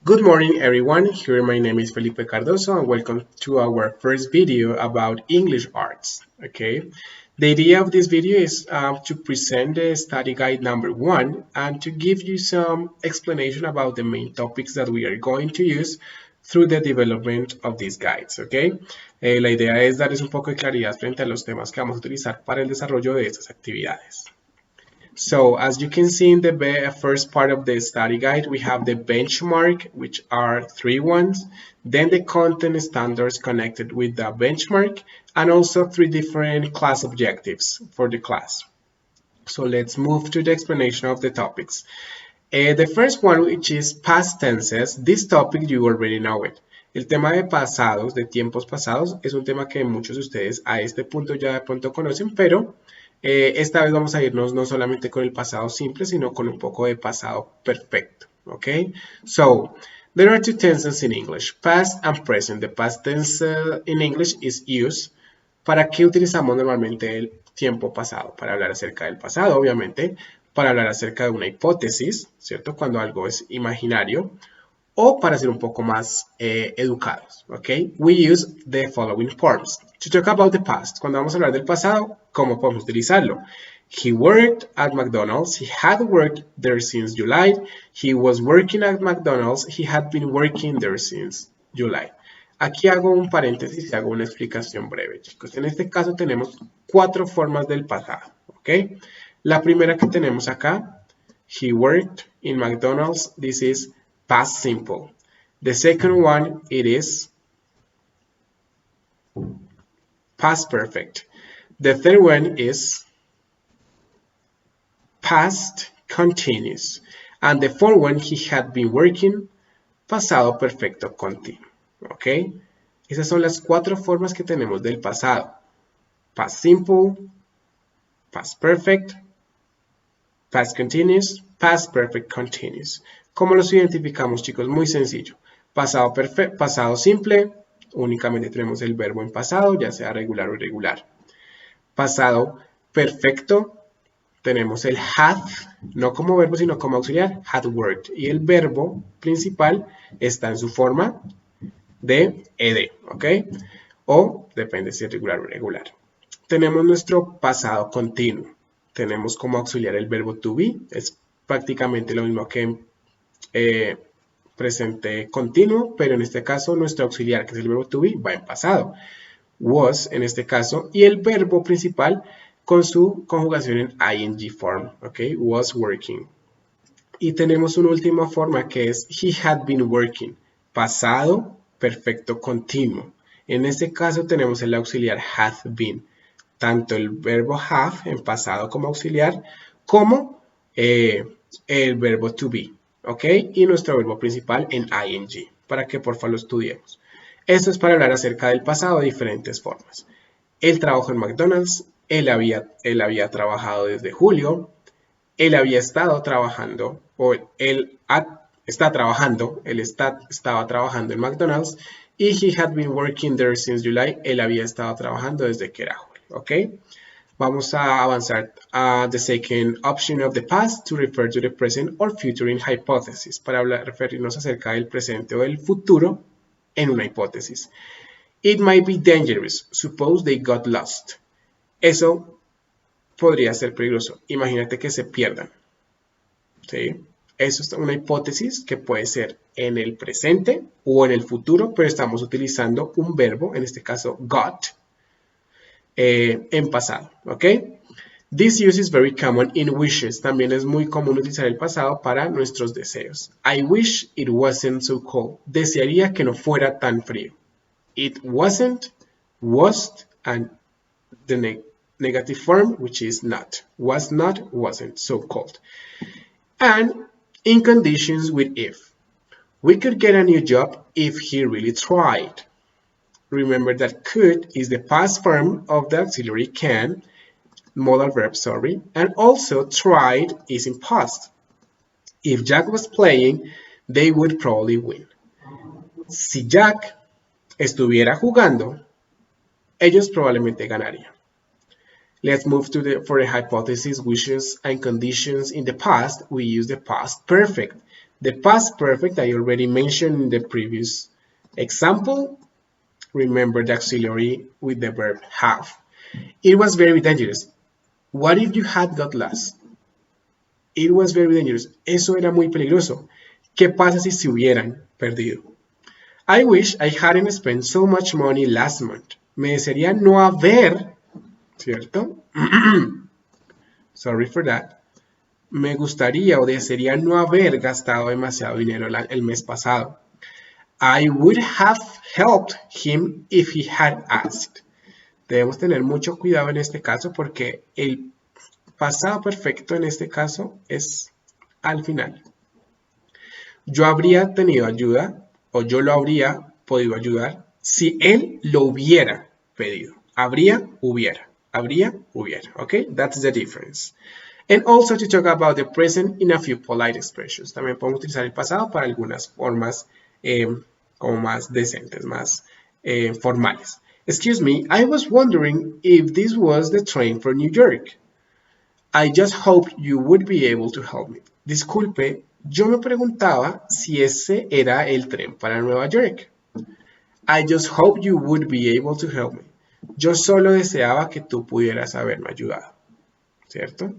Good morning, everyone. Here, my name is Felipe Cardozo, and welcome to our first video about English arts. Okay, the idea of this video is to present the study guide number 1 and to give you some explanation about the main topics that we are going to use through the development of these guides. Okay, la idea es darles un poco de claridad frente a los temas que vamos a utilizar para el desarrollo de estas actividades. So as you can see in the first part of the study guide, we have the benchmark, which are 3 ones, then the content standards connected with the benchmark, and also 3 different class objectives for the class. So let's move to the explanation of the topics. The first one, which is past tenses, this topic you already know it. El tema de pasados, de tiempos pasados, es un tema que muchos de ustedes a este punto ya de pronto conocen, pero esta vez vamos a irnos no solamente con el pasado simple, sino con un poco de pasado perfecto, ¿ok? So, there are 2 tenses in English, past and present. The past tense in English is used. ¿Para qué utilizamos normalmente el tiempo pasado? Para hablar acerca del pasado, obviamente, para hablar acerca de una hipótesis, ¿cierto? Cuando algo es imaginario, o para ser un poco más educados, ¿ok? We use the following forms. To talk about the past, cuando vamos a hablar del pasado, ¿cómo podemos utilizarlo? He worked at McDonald's. He had worked there since July. He was working at McDonald's. He had been working there since July. Aquí hago un paréntesis y hago una explicación breve, chicos. En este caso tenemos 4 formas del pasado, ¿ok? La primera que tenemos acá, he worked in McDonald's. This is past simple. The second one, it is past perfect. The third one is past continuous. And the fourth one, he had been working, pasado perfecto continuo. ¿Ok? Esas son las 4 formas que tenemos del pasado. Past simple, past perfect, past continuous, past perfect continuous. ¿Cómo los identificamos, chicos? Muy sencillo. Pasado perfecto, pasado simple, únicamente tenemos el verbo en pasado, ya sea regular o irregular. Pasado perfecto, tenemos el had, no como verbo, sino como auxiliar, had worked. Y el verbo principal está en su forma de ed, ¿ok? O depende si es regular o irregular. Tenemos nuestro pasado continuo. Tenemos como auxiliar el verbo to be, es prácticamente lo mismo que presente continuo, pero en este caso nuestro auxiliar, que es el verbo to be, va en pasado. Was, en este caso, y el verbo principal con su conjugación en ing form, ¿ok? Was working. Y tenemos una última forma que es he had been working, pasado perfecto continuo. En este caso tenemos el auxiliar had been, tanto el verbo have en pasado como auxiliar, como el verbo to be. ¿Ok? Y nuestro verbo principal en ing, para que porfa lo estudiemos. Esto es para hablar acerca del pasado de diferentes formas. Él trabajó en McDonald's, él había trabajado desde julio, él había estado trabajando, o él estaba trabajando en McDonald's, y he had been working there since July, él había estado trabajando desde que era julio, ¿ok? Vamos a avanzar a the second option of the past to refer to the present or future in hypothesis, para referirnos acerca del presente o del futuro en una hipótesis. It might be dangerous. Suppose they got lost. Eso podría ser peligroso. Imagínate que se pierdan. ¿Sí? Eso es una hipótesis que puede ser en el presente o en el futuro, pero estamos utilizando un verbo, en este caso got, en pasado, ¿ok? This use is very common in wishes. También es muy común utilizar el pasado para nuestros deseos. I wish it wasn't so cold. Desearía que no fuera tan frío. It wasn't, was, and the negative form, which is not. Was not, wasn't so cold. And in conditions with if. We could get a new job if he really tried. Remember that could is the past form of the auxiliary can, modal verb, sorry, and also tried is in past. If Jack was playing, they would probably win. Si Jack estuviera jugando, ellos probablemente ganarían. Let's move for the hypothesis, wishes, and conditions in the past. We use the past perfect. The past perfect, I already mentioned in the previous example. Remember the auxiliary with the verb have. It was very dangerous. What if you had got lost? It was very dangerous. Eso era muy peligroso. ¿Qué pasa si se hubieran perdido? I wish I hadn't spent so much money last month. Me desearía no haber, ¿cierto? Sorry for that. Me gustaría o desearía no haber gastado demasiado dinero el mes pasado. I would have helped him if he had asked. Debemos tener mucho cuidado en este caso porque el pasado perfecto en este caso es al final. Yo habría tenido ayuda o yo lo habría podido ayudar si él lo hubiera pedido. Habría, hubiera. Habría, hubiera. Okay, that's the difference. And also to talk about the present in a few polite expressions. También podemos utilizar el pasado para algunas formas como más decentes, más formales. Excuse me, I was wondering if this was the train for New York. I just hoped you would be able to help me. Disculpe, yo me preguntaba si ese era el tren para Nueva York. I just hoped you would be able to help me. Yo solo deseaba que tú pudieras haberme ayudado. ¿Cierto?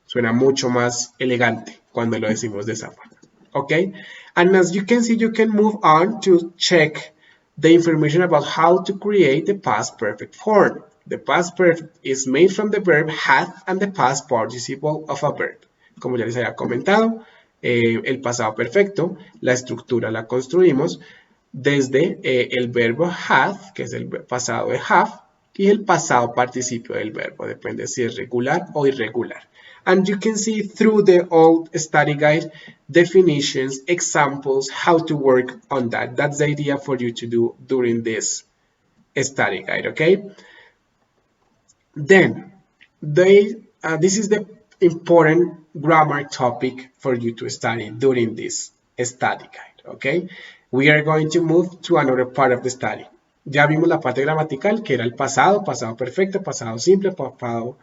Suena mucho más elegante cuando lo decimos de esa forma. Okay? And as you can see, you can move on to check the information about how to create the past perfect form. The past perfect is made from the verb had and the past participle of a verb. Como ya les había comentado, el pasado perfecto, la estructura la construimos desde el verbo had, que es el pasado de have, y el pasado participio del verbo, depende si es regular o irregular. And you can see through the old study guide definitions, examples, how to work on that. That's the idea for you to do during this study guide, okay? Then, this is the important grammar topic for you to study during this study guide, okay? We are going to move to another part of the study. Ya vimos la parte gramatical, que era el pasado, pasado perfecto, pasado simple, pasado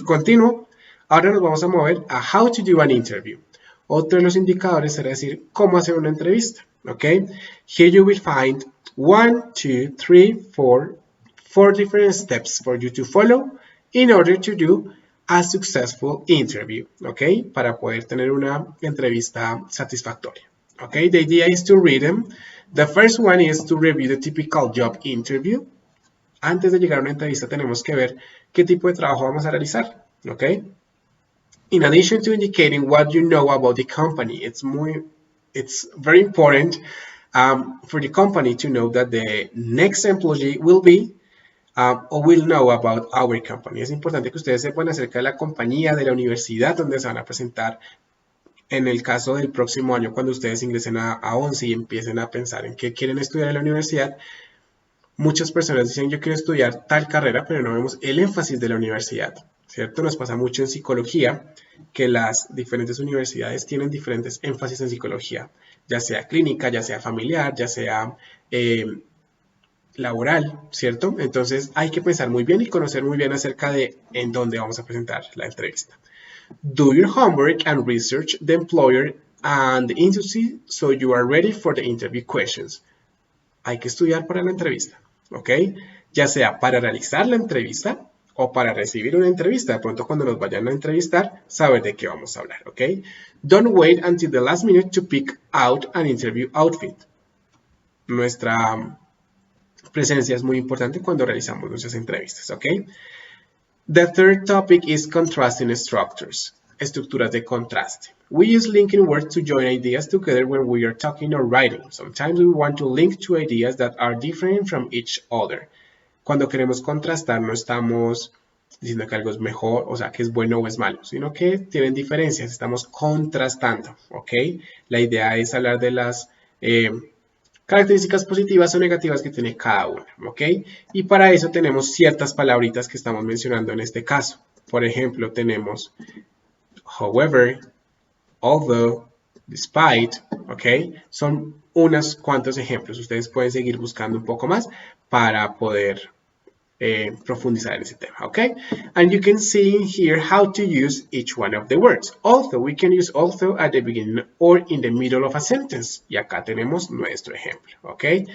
continuo. Ahora nos vamos a mover a how to do an interview. Otro de los indicadores será decir cómo hacer una entrevista, okay? Here you will find 1, 2, 3, 4 different steps for you to follow in order to do a successful interview, okay? Para poder tener una entrevista satisfactoria, okay? The idea is to read them. The first one is to review the typical job interview. Antes de llegar a una entrevista tenemos que ver qué tipo de trabajo vamos a realizar, okay? In addition to indicating what you know about the company, it's very important for the company to know that the next employee will be or will know about our company. Es importante que ustedes sepan acerca de la compañía, de la universidad donde se van a presentar en el caso del próximo año, cuando ustedes ingresen a 11 y empiecen a pensar en qué quieren estudiar en la universidad. Muchas personas dicen, yo quiero estudiar tal carrera, pero no vemos el énfasis de la universidad, ¿cierto? Nos pasa mucho en psicología, que las diferentes universidades tienen diferentes énfasis en psicología, ya sea clínica, ya sea familiar, ya sea laboral, ¿cierto? Entonces hay que pensar muy bien y conocer muy bien acerca de en dónde vamos a presentar la entrevista. Do your homework and research the employer and the industry so you are ready for the interview questions. Hay que estudiar para la entrevista, ¿ok? Ya sea para realizar la entrevista o para recibir una entrevista. De pronto cuando nos vayan a entrevistar, saber de qué vamos a hablar, ¿ok? Don't wait until the last minute to pick out an interview outfit. Nuestra presencia es muy importante cuando realizamos nuestras entrevistas, ¿ok? The third topic is contrasting structures. Estructuras de contraste. We use linking words to join ideas together when we are talking or writing. Sometimes we want to link two ideas that are different from each other. Cuando queremos contrastar, no estamos diciendo que algo es mejor, o sea, que es bueno o es malo, sino que tienen diferencias, estamos contrastando, ¿ok? La idea es hablar de las características positivas o negativas que tiene cada una, ¿ok? Y para eso tenemos ciertas palabritas que estamos mencionando en este caso. Por ejemplo, tenemos however, although, despite, ¿ok? Son unos cuantos ejemplos. Ustedes pueden seguir buscando un poco más para poder profundizar en ese tema, okay? And you can see in here how to use each one of the words. Also, we can use also at the beginning or in the middle of a sentence. Y acá tenemos nuestro ejemplo, okay?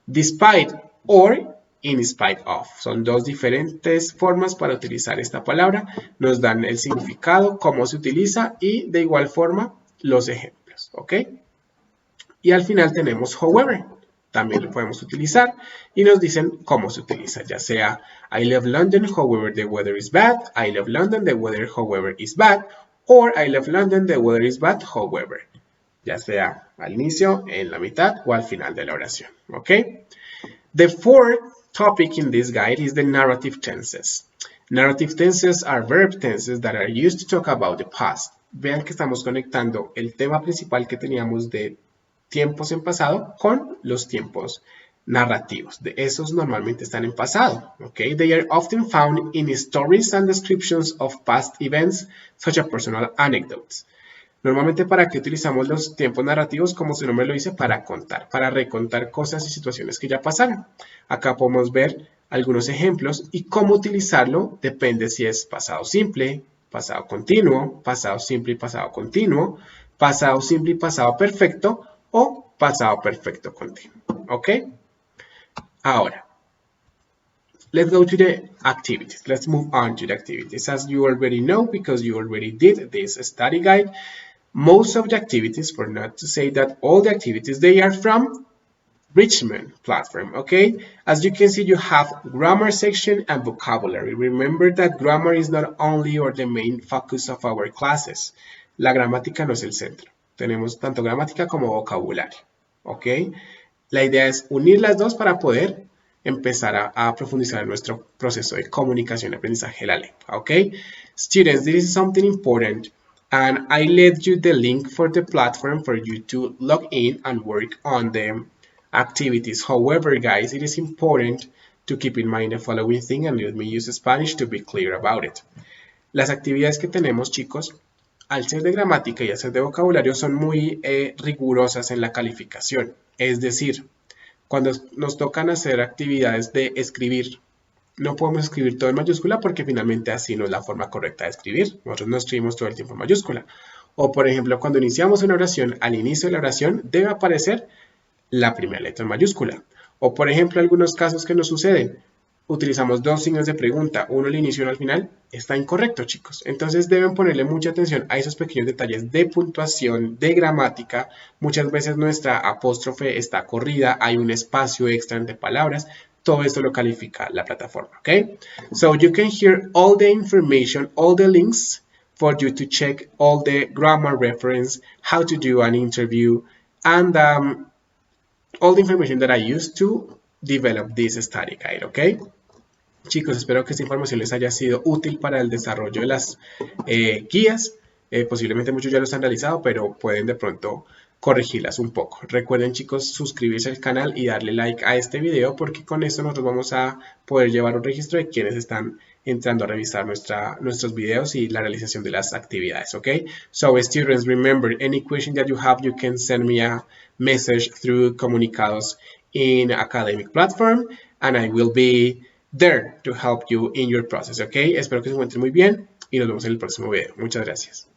Despite or in spite of. Son dos diferentes formas para utilizar esta palabra. Nos dan el significado, cómo se utiliza y de igual forma los ejemplos, okay? Y al final tenemos however. También lo podemos utilizar y nos dicen cómo se utiliza, ya sea I love London, however the weather is bad, I love London, the weather, however, is bad, or I love London, the weather is bad, however, ya sea al inicio, en la mitad o al final de la oración, ¿ok? The fourth topic in this guide is the narrative tenses. Narrative tenses are verb tenses that are used to talk about the past. Vean que estamos conectando el tema principal que teníamos de tiempos en pasado con los tiempos narrativos. De esos normalmente están en pasado. Okay? They are often found in stories and descriptions of past events, such as personal anecdotes. Normalmente, ¿para qué utilizamos los tiempos narrativos? Como su nombre lo dice, para contar, para recontar cosas y situaciones que ya pasaron. Acá podemos ver algunos ejemplos y cómo utilizarlo depende si es pasado simple, pasado continuo, pasado simple y pasado continuo, pasado simple y pasado perfecto, o pasado perfecto continuo, ¿ok? Ahora, let's go to the activities. Let's move on to the activities. As you already know, because you already did this study guide, most of the activities, for not to say that all the activities, they are from Richmond platform, okay? As you can see, you have grammar section and vocabulary. Remember that grammar is not only or the main focus of our classes. La gramática no es el centro. Tenemos tanto gramática como vocabulario, ¿ok? La idea es unir las dos para poder empezar a profundizar en nuestro proceso de comunicación y aprendizaje de la lengua, ¿ok? Students, this is something important, and I left you the link for the platform for you to log in and work on the activities. However, guys, it is important to keep in mind the following thing, and let me use Spanish to be clear about it. Las actividades que tenemos, chicos, al ser de gramática y al ser de vocabulario son muy rigurosas en la calificación. Es decir, cuando nos tocan hacer actividades de escribir, no podemos escribir todo en mayúscula porque finalmente así no es la forma correcta de escribir. Nosotros no escribimos todo el tiempo en mayúscula. O por ejemplo, cuando iniciamos una oración, al inicio de la oración debe aparecer la primera letra en mayúscula. O por ejemplo, algunos casos que nos suceden. Utilizamos dos signos de pregunta, uno al inicio y uno al final, está incorrecto, chicos. Entonces deben ponerle mucha atención a esos pequeños detalles de puntuación, de gramática. Muchas veces nuestra apóstrofe está corrida, hay un espacio extra entre palabras. Todo esto lo califica la plataforma, ¿ok? So you can hear all the information, all the links for you to check all the grammar reference, how to do an interview, and all the information that I used to develop this study guide, ¿ok? Chicos, espero que esta información les haya sido útil para el desarrollo de las guías. Posiblemente muchos ya los han realizado, pero pueden de pronto corregirlas un poco. Recuerden, chicos, suscribirse al canal y darle like a este video porque con esto nosotros vamos a poder llevar un registro de quienes están entrando a revisar nuestros videos y la realización de las actividades, ¿ok? So, students, remember, any question that you have, you can send me a message through Comunicados in academic platform, and I will be there to help you in your process, ¿ok? Espero que se encuentren muy bien y nos vemos en el próximo video. Muchas gracias.